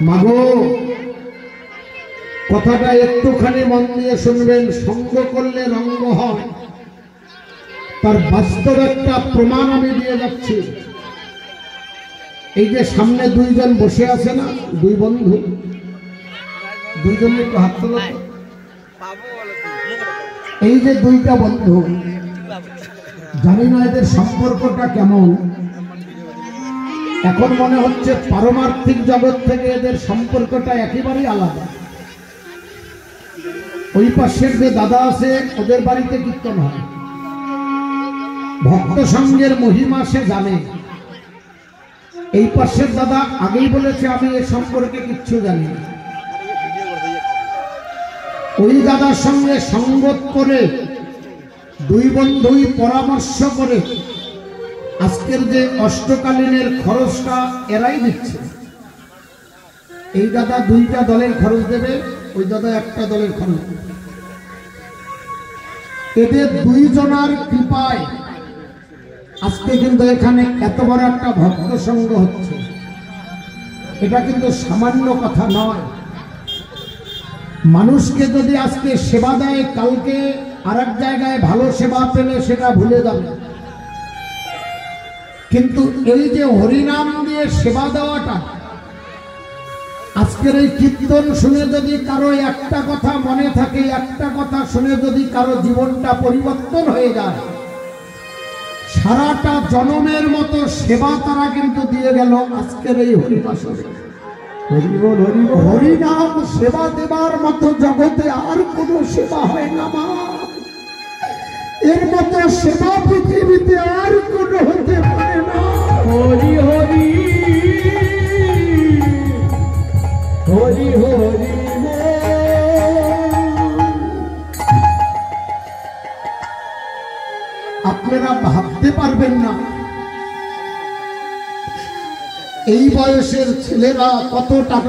মাগো কথাটা একটুখানি মন দিয়ে শুনবেন। সঙ্গ করলে রঙ্গ হয়, তার বাস্তব একটা প্রমাণ আমি দিয়ে যাচ্ছি। এই যে সামনে দুইজন বসে আছে না, দুই বন্ধু, দুইজনের একটু হাত তোলো। এই যে দুইটা বন্ধু, জানি না এদের সম্পর্কটা কেমন। এখন মনে হচ্ছে পারমার্থিক জগৎ থেকে এদের সম্পর্কটা একেবারেই আলাদা। ওই পাশের যে দাদা আছে, ওদের বাড়িতে কীর্তন হয়, ভক্ত সঙ্গের মহিমা সে জানে। এই পাশের দাদা আগেই বলেছে আমি এ সম্পর্কে কিচ্ছু জানি না। ওই দাদার সঙ্গে সঙ্গত করে দুই বন্ধুই পরামর্শ করে আজকের যে অষ্টকালীনের খরচটা এরাই দিচ্ছে। এই দাদা দুইটা দলের খরচ দেবে, ওই দাদা একটা দলের খরচ দেবে। এদের দুইজনার কৃপায় আজকে কিন্তু এখানে এত বড় একটা ভক্ত সঙ্গ হচ্ছে। এটা কিন্তু সামান্য কথা নয়। মানুষকে যদি আজকে সেবা দেয়, কালকে আর এক জায়গায় ভালো সেবা পেলে সেটা ভুলে যাবে। কিন্তু এই যে হরিনাম দিয়ে সেবা দেওয়াটা, আজকের এই কীর্তন শুনে যদি কারো একটা কথা মনে থাকে, একটা কথা শুনে যদি কারো জীবনটা পরিবর্তন হয়ে যায়, সারাটা জনমের মতো সেবা তারা কিন্তু দিয়ে গেল আজকের এই হরিবাসরে। হরিনাম সেবা দেবার মতো জগতে আর কোনো সেবা হয় না মা। এর মতো সেবা পৃথিবীতে আর কোনো হতে পারে না। হরি হরি হরি হরি। আপনারা ভাবতে পারবেন না এই বয়সের ছেলেরা কত টাকা